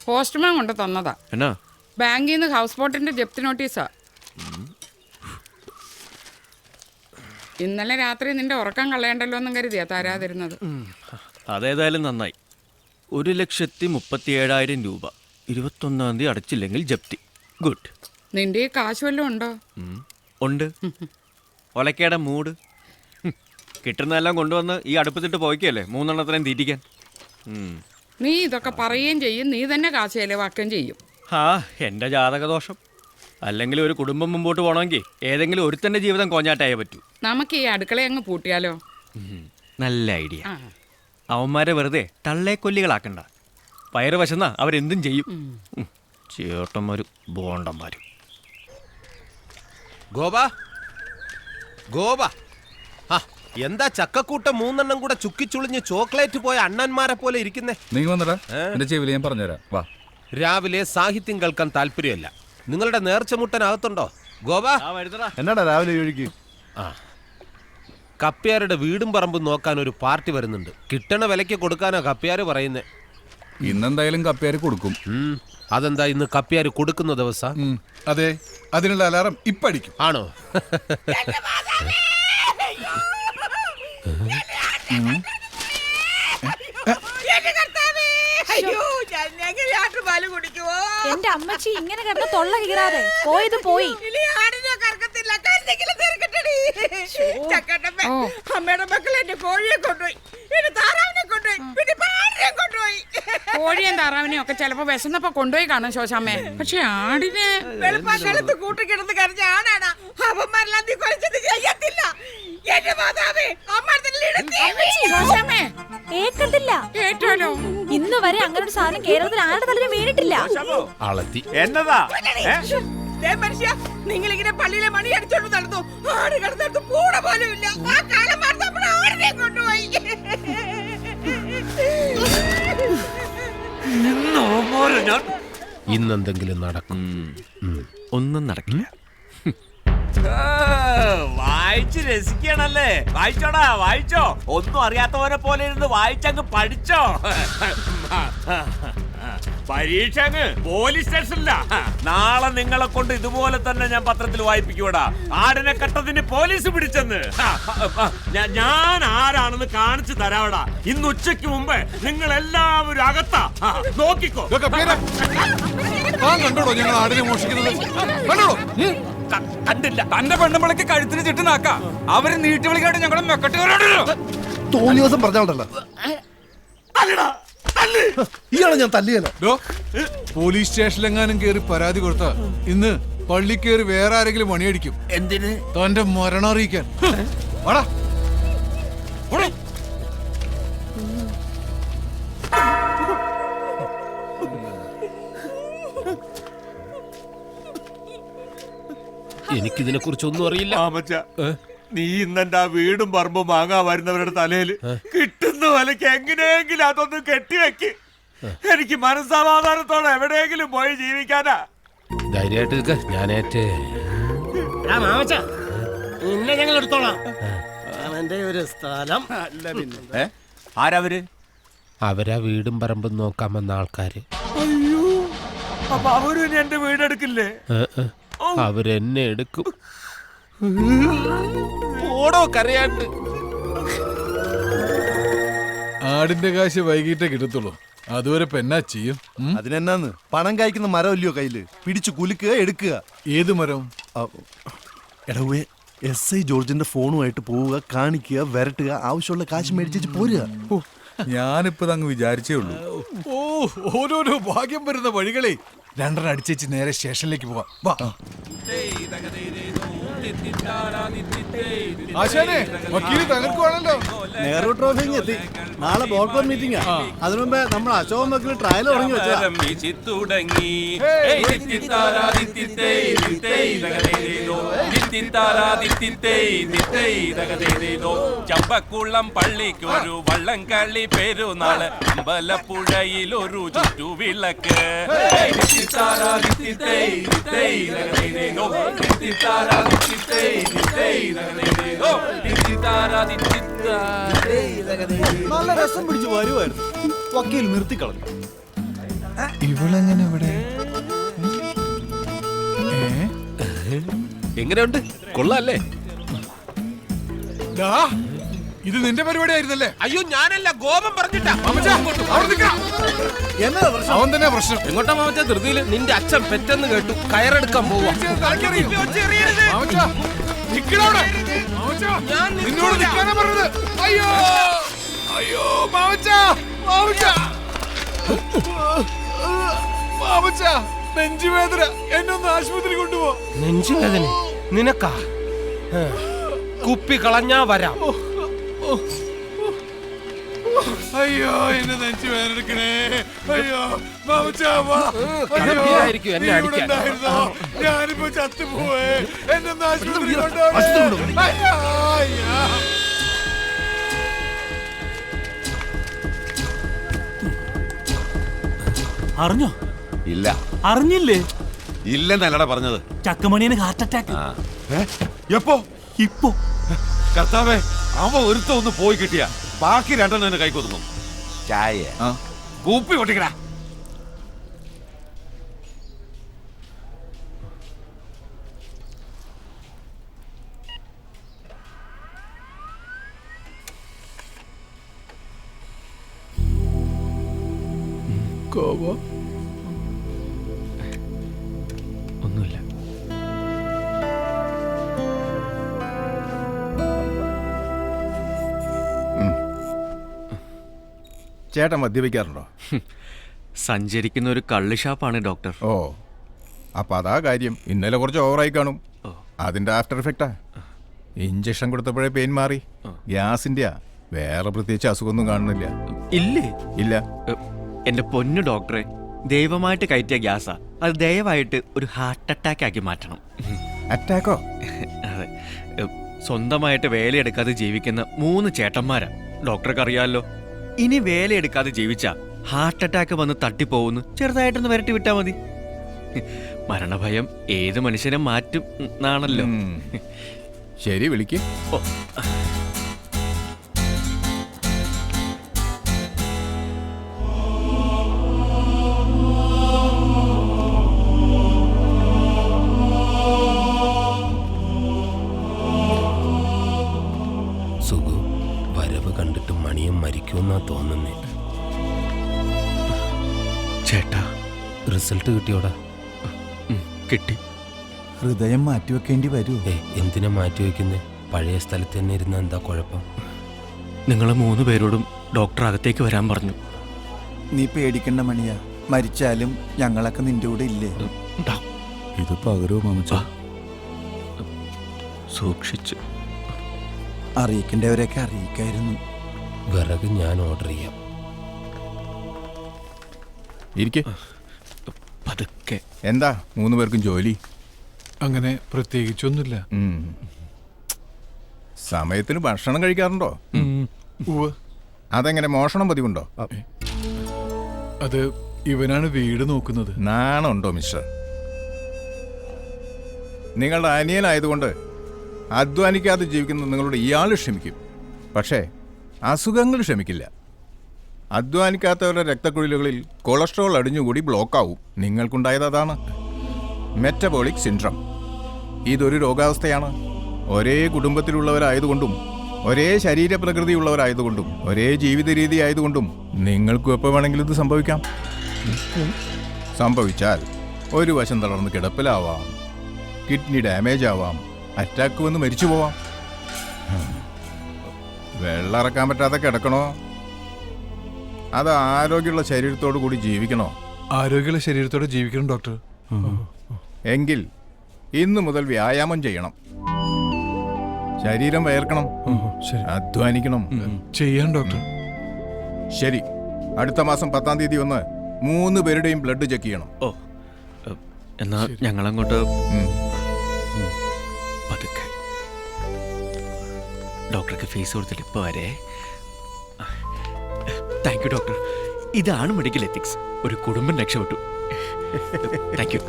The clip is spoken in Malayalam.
പോസ്റ്റ്മാൻ കൊണ്ട് തന്നതാ. എന്നാ? ബാങ്കിൽ നിന്ന് ഹൗസ് ബോട്ടിന്റെ ജപ്തി നോട്ടീസാ. ഇന്നലെ രാത്രി നിന്റെ ഉറക്കം കളയണ്ടല്ലോ എന്നും കരുതിയാ തരാതിരുന്നത്. അതേതായാലും നന്നായി. 1,37,000 രൂപ 21-ാം തീയതി അടച്ചില്ലെങ്കിൽ ജപ്തി. ഗുഡ്. നിന്റെ ഈ കാശ് വല്ലതും ഉണ്ടോ? ഉണ്ട്. ഒലക്കേടെ മൂട്. കിട്ടുന്നതെല്ലാം കൊണ്ടുവന്ന് ഈ അടുപ്പത്തിട്ട് പോയിക്കല്ലേ 3 എണ്ണത്തിനെയും തീറ്റിക്കാൻ. നീ ഇതൊക്കെ പറയുകയും ചെയ്യും, നീ തന്നെ കാശ് ചെലവാക്കുകയും ചെയ്യും. എൻ്റെ ജാതകദോഷം. അല്ലെങ്കിൽ ഒരു കുടുംബം മുമ്പോട്ട് പോകണമെങ്കിൽ ഏതെങ്കിലും ഒരുത്തൻ്റെ ജീവിതം കോഞ്ഞാട്ടായേ പറ്റൂ. നമുക്ക് ഈ അടുക്കള അങ്ങ് പൂട്ടിയാലോ? നല്ല ഐഡിയ. അവന്മാരെ വെറുതെ തള്ളേക്കൊല്ലികളാക്കണ്ട. വയറ് വശന്നാ അവരെന്തും ചെയ്യും. ചേട്ടന്മാരും ബോണ്ടന്മാരും. ഗോപ ഗോപ, എന്താ ചക്കക്കൂട്ടം 3 എണ്ണം കൂടെ ചുക്കിച്ചുളിഞ്ഞ് ചോക്ലേറ്റ് പോയ അണ്ണന്മാരെ പോലെ ഇരിക്കുന്നേ? നീ വന്നടാ, എന്റെ ചെവിയിൽ ഞാൻ പറഞ്ഞുതരാം. വാ. രാവിലെ സാഹിത്യം കേൾക്കാൻ താല്പര്യമല്ല. നിങ്ങളുടെ നേർച്ചമുട്ടനകത്തുണ്ടോ ഗോപ? എന്നാടാ രാവിലെ ഒഴുകി? കപ്പ്യാരുടെ വീടും പറമ്പും നോക്കാൻ ഒരു പാർട്ടി വരുന്നുണ്ട്. കിട്ടണ വിലയ്ക്ക് കൊടുക്കാനാ കപ്പ്യാര് പറയുന്നേ. ഇന്നെന്തായാലും കപ്പ്യാര് കൊടുക്കും. അതെന്താ ഇന്ന് കപ്പ്യാര് കൊടുക്കുന്ന ദിവസം? അതെ, അതിനുള്ള അലാറം ഇപ്പടിക്കും. ആണോ? എന്റെ അമ്മച്ചി ഇങ്ങനെ കിടന്ന് തൊള്ള കീറാതെ പോയത് പോയി. അമ്മയുടെ മക്കൾ എന്റെ കോഴിയെ കൊണ്ടുപോയി, എന്റെ താറാവിനെ കൊണ്ടുപോയി, പിന്നെ പാടിനെ കൊണ്ടുപോയി. കോഴിയും താറാവിനെയും ഒക്കെ ചിലപ്പോ വിശന്നപ്പോ കൊണ്ടുപോയി കാണും ശോശാമ്മേ. പക്ഷെ ആടിനെ വെളുപ്പാക്കാലത്ത് കൂട്ടിക്കിടന്ന് കരഞ്ഞ ആണാണ്. അവന്മാരെല്ലാം നീ കുറച്ചത് ചെയ്യത്തില്ല. എന്റെ മാതാവേ, ഏക്കത്തില്ല. കേട്ടാലോ? ഇന്ന് വരെ അങ്ങനെ ഒരു സാധനം കേരളത്തിൽ ആരുടെ തലയിൽ വീണിട്ടില്ല. എന്നതാ മനുഷ്യ, നിങ്ങളിങ്ങനെ പള്ളിയിലെ മണി അടിച്ചോണ്ട് നടന്നു. ആട് കിടന്നിടത്ത് പൂട പോലും ഇല്ല. ആ കാലം മാർത്തപ്പോൾ ആടിനെ കൊണ്ടുപോയി. ഇന്നെന്തെങ്കിലും നടക്കും? ഒന്നും നടക്കില്ല. വായിച്ച് രസിക്കണല്ലേ? വായിച്ചോടാ, വായിച്ചോ. ഒന്നും അറിയാത്തവരെ പോലെ ഇരുന്ന് വായിച്ചങ്ങ് പഠിച്ചോ. പരീക്ഷ അങ്ങ് പോലീസ് സ്റ്റേഷനില്ല. നാളെ നിങ്ങളെ കൊണ്ട് ഇതുപോലെ തന്നെ ഞാൻ പത്രത്തിൽ വായിപ്പിക്കൂടാ. ആടിനെ കട്ടതിന് പോലീസ് പിടിച്ചെന്ന്. ഞാൻ ആരാണെന്ന് കാണിച്ചു തരാവടാ. ഇന്ന് ഉച്ചയ്ക്ക് മുമ്പ് നിങ്ങൾ എല്ലാവരും അകത്താ. നോക്കിക്കോ. കണ്ടോടോ ഞങ്ങൾ ആടിനെ മോഷിക്കുന്നത്? കണ്ടില്ല. തന്റെ പെണ്ണുമ്പളക്ക് കഴുത്തിന് ചുറ്റുനാക്ക. അവര് നീട്ടി വിളിക്കാണ്ട് ഞങ്ങളെ മെക്കെട്ടുകാരോടല്ലോ. തോന്നിയ ദിവസം പറഞ്ഞോണ്ടല്ലോ ഇയാളെ ഞാൻ തല്ലിയല്ലോ. പോലീസ് സ്റ്റേഷനിലെങ്ങാനും കേറി പരാതി കൊടുത്ത ഇന്ന് പള്ളി കേറി വേറെ ആരെങ്കിലും പണിയടിക്കും. എന്തിന്? തന്റെ മരണം അറിയിക്കാൻ. വാടാ. എനിക്കിതിനെ കുറിച്ചൊന്നും അറിയില്ല. നീ ഇന്നെന്റെ ആ വീടും പറമ്പും വാങ്ങാൻ വരുന്നവരുടെ തലയിൽ കിട്ടുന്ന വിലക്ക് എങ്ങനെയെങ്കിലും അതൊന്നും കെട്ടിവെക്ക്. എനിക്ക് മനസ്സമാധാനത്തോടെ എവിടെയെങ്കിലും പോയി ജീവിക്കാനാ. ധൈര്യമായിട്ട് ഞാനേറ്റ് ഞങ്ങൾ എടുത്തോളാം. അവന്റെ ഒരു സ്ഥലം. ആരവര്? അവരാ വീടും പറമ്പും നോക്കാൻ വന്ന ആൾക്കാര്. അയ്യോ, അപ്പൊ അവരും എന്റെ വീടെടുക്കില്ലേ? അവരെന്നെ എടുക്കും. ഓടോ കരയാണ്ട്. ആടിന്റെ കാശ് വൈകിട്ടേ കിട്ടത്തുള്ളൂ. അതുവരെ പെന്നാ ചെയ്യും. അതിനെന്നാന്ന്? പണം കായ്ക്കുന്ന മരം ഇല്ലയോ കയ്യില്? പിടിച്ചു കുലുക്കുക, എടുക്കുക. ഏത് മരം? എടവേ SI ജോർജിന്റെ ഫോണുമായിട്ട് പോവുക, കാണിക്കുക, വരട്ടുക, ആവശ്യമുള്ള കാശ് മേടിച്ചു പോരുക. ഞാനിപ്പോ അങ്ങ് വിചാരിച്ചേ ഉള്ളൂ. ഓരോരോ ഭാഗ്യം വരുന്ന വഴികളെ. 2 അടിച്ചേച്ച് നേരെ സ്റ്റേഷനിലേക്ക് പോവാം. വാ. ആശാനെ, വക്കീല് തകർക്കുവാണല്ലോ. നെഹ്റു ട്രോഫി എത്തി. നാളെ ബോർഡ് കോൺ മീറ്റിംഗാ. അതിനു മുമ്പേ നമ്മൾ അശോകൻ വക്കീല് ട്രയൽ തുടങ്ങി വെച്ചാ. ചമ്പക്കുളം പള്ളിക്കൊരു വള്ളംകളി പെരുന്നാള്, അമ്പലപ്പുഴയിലൊരു ചുറ്റുവിളക്ക്. നല്ല രസം പിടിച്ചു വരുമായിരുന്നു. വക്കീൽ നിർത്തിക്കളഞ്ഞു. ഇവളെങ്ങനെ ഇവിടെ? എങ്ങനെയുണ്ട്? കൊള്ളാല്ലേ? ഡാ, ഇത് നിന്റെ പരിപാടിയായിരുന്നല്ലേ? അയ്യോ ഞാനല്ല, ഗോപം പറഞ്ഞിട്ടാ. മാമച്ചാ, അവിടെ നിൽക്കണം. എന്നതാ പ്രശ്നം? അവൻ തന്നെ പ്രശ്നം. എങ്ങോട്ടാ മാമച്ച? ധൃതിയിൽ നിന്റെ അച്ഛൻ പെറ്റെന്ന് കേട്ടു, കയറെടുക്കാൻ പോവാ. തലക്കറിയും. മാമച്ചാ, നിക്കടാ അവിടെ. മാമച്ചാ, നിന്നോട് നിൽക്കാനാ പറഞ്ഞത്. അയ്യോ അയ്യോ മാമച്ചാ, മാമച്ചാ, മാമച്ചാ, നെഞ്ചുവേദന, എന്നൊന്ന് ആശുപത്രി കൊണ്ടുപോ. നെഞ്ചുവേദന നിനക്കാ? കുപ്പി കളഞ്ഞാ വരാം. അയ്യോ എന്നെ നെഞ്ചു വേദനിക്കണേ. അയ്യോ മാമച്ചാ, വാ. അയ്യോ, കടമ്പിയായിരിക്കും എന്നെ നീ ഇവിടെ അടിക്കാൻ. ഉണ്ടായിരുന്നോ? ഞാനിപ്പോ ചത്തുപോയേ. എന്നൊന്ന് ആശുപത്രി കൊണ്ടുപോകണേ. അയ്യോ, അയ്യോ. അറിഞ്ഞോ? ഇല്ല അറിഞ്ഞില്ലേ? ഇല്ലെന്നല്ലടാ പറഞ്ഞത്. ചക്കമണിയന് ഹാർട്ട് അറ്റാക്ക്. എപ്പോ? ഇപ്പോ. കർത്താവേ, അവ ഒരുത്ത ഒന്ന് പോയി കിട്ടിയ ബാക്കി രണ്ടെണ്ണം എന്നെ കൈക്കൊതുങ്ങും. ചായ കൂപ്പി പൊട്ടിക്കടാ. ഒന്നുമില്ല. ചേട്ടൻ മദ്യപിക്കാറുണ്ടോ? സഞ്ചരിക്കുന്ന ഒരു കള്ള് ഷാപ്പാണ് ഡോക്ടർ. ഓ, അപ്പൊ അതാ കാര്യം. ഇന്നലെ കുറച്ച് ഓവറായി കാണും. അതിന്റെ ആഫ്റ്റർ എഫക്റ്റാ. ഇഞ്ചക്ഷൻ കൊടുത്തപ്പോഴേ പെയിൻ മാറി. ഗ്യാസിന്റെയാ, വേറെ പ്രത്യേകിച്ച് അസുഖമൊന്നും കാണുന്നില്ല. ഇല്ലേ? ഇല്ല. എന്റെ പൊന്നു ഡോക്ടറെ, ദൈവമായിട്ട് കയറ്റിയ ഗ്യാസാ. അത് ദയവായിട്ട് ഒരു ഹാർട്ട് അറ്റാക്ക് ആക്കി മാറ്റണം. അറ്റാക്കോ? അതെ. സ്വന്തമായിട്ട് വേലയെടുക്കാതെ ജീവിക്കുന്ന 3 ചേട്ടന്മാരാ. ഡോക്ടർക്ക് അറിയാമല്ലോ. ഇനി വേലയെടുക്കാതെ ജീവിച്ചാ ഹാർട്ട് അറ്റാക്ക് വന്ന് തട്ടിപ്പോവുന്നു. ചെറുതായിട്ടൊന്ന് വരട്ടി വിട്ടാ മതി. മരണഭയം ഏത് മനുഷ്യനെ മാറ്റും എന്നാണല്ലോ. ശരി, വിളിക്ക്. ഓ, സുഖു, വരവ് കണ്ടിട്ട് മണിയും മരിക്കുമെന്നാ തോന്നുന്നേ. ചേട്ടാ, റിസൾട്ട് കിട്ടിയോടാ? കിട്ടി. ഹൃദയം മാറ്റിവെക്കേണ്ടി വരൂ. എന്തിനാ മാറ്റി വയ്ക്കുന്നേ? പഴയ സ്ഥലത്ത് തന്നെ ഇരുന്ന എന്താ കുഴപ്പം? നിങ്ങൾ 3 പേരോടും ഡോക്ടർ അകത്തേക്ക് വരാൻ പറഞ്ഞു. നീ പേടിക്കണ്ട മണിയാ, മരിച്ചാലും ഞങ്ങളൊക്കെ നിന്റെ കൂടെ ഇല്ലേ? ഇത് പകരോ മാമച്ച? സൂക്ഷിച്ചു. അറിയിക്കേണ്ടവരെയൊക്കെ അറിയിക്കായിരുന്നു. വിറക് ഞാൻ ഓർഡർ ചെയ്യാം. ഇരിക്കെ. പതുക്കെ. എന്താ 3 പേർക്കും ജോലി? അങ്ങനെ പ്രത്യേകിച്ചൊന്നുമില്ല. സമയത്തിന് ഭക്ഷണം കഴിക്കാറുണ്ടോ? അതെങ്ങനെ, മോഷണം പതിവുണ്ടോ? അത് ഇവനാണ് വീട് നോക്കുന്നത്. നാണുണ്ടോ മിസ്റ്റർ? നിങ്ങളുടെ അനിയനായതുകൊണ്ട് അധ്വാനിക്കാതെ ജീവിക്കുന്ന നിങ്ങളോട് ഇയാൾ ക്ഷമിക്കും. പക്ഷേ അസുഖങ്ങൾ ക്ഷമിക്കില്ല. അധ്വാനിക്കാത്തവരുടെ രക്തക്കുഴലുകളിൽ കൊളസ്ട്രോൾ അടിഞ്ഞുകൂടി ബ്ലോക്കാവും. നിങ്ങൾക്കുണ്ടായത് അതാണ്, മെറ്റബോളിക് സിൻഡ്രം. ഇതൊരു രോഗാവസ്ഥയാണ്. ഒരേ കുടുംബത്തിലുള്ളവരായതുകൊണ്ടും ഒരേ ശരീരപ്രകൃതിയുള്ളവരായതുകൊണ്ടും ഒരേ ജീവിത രീതി ആയതുകൊണ്ടും നിങ്ങൾക്കും എപ്പോൾ വേണമെങ്കിലും ഇത് സംഭവിക്കാം. സംഭവിച്ചാൽ ഒരു വശം തളർന്ന് കിടപ്പിലാവാം, കിഡ്നി ഡാമേജ് ആവാം, അറ്റാക്ക് വന്ന് മരിച്ചു പോവാം. വെള്ളം ഇറക്കാൻ പറ്റാതെ കിടക്കണോ, അത് ആരോഗ്യമുള്ള ശരീരത്തോടു കൂടി ജീവിക്കണോ? ആരോഗ്യമുള്ള ശരീരത്തോടെ ജീവിക്കണം ഡോക്ടർ. എങ്കിൽ ഇന്നു മുതൽ വ്യായാമം ചെയ്യണം. ശരീരം വയർക്കണം, അധ്വാനിക്കണം. ചെയ്യാൻ ഡോക്ടർ. ശരി, അടുത്ത മാസം 10-ാം തീയതി വന്ന് 3 പേരുടെയും ബ്ലഡ് ചെക്ക് ചെയ്യണം. ഓ, എന്നാ ഞങ്ങളങ്ങോട്ട് പതുക്കെ. ഡോക്ടർക്ക് ഫീസ് കൊടുത്തിട്ട് ഇപ്പൊ വരെ. Thank you doctor. ഇതാണ് മെഡിക്കൽ എത്തിക്സ്. ഒരു കുടുംബം രക്ഷപ്പെട്ടു. Thank you.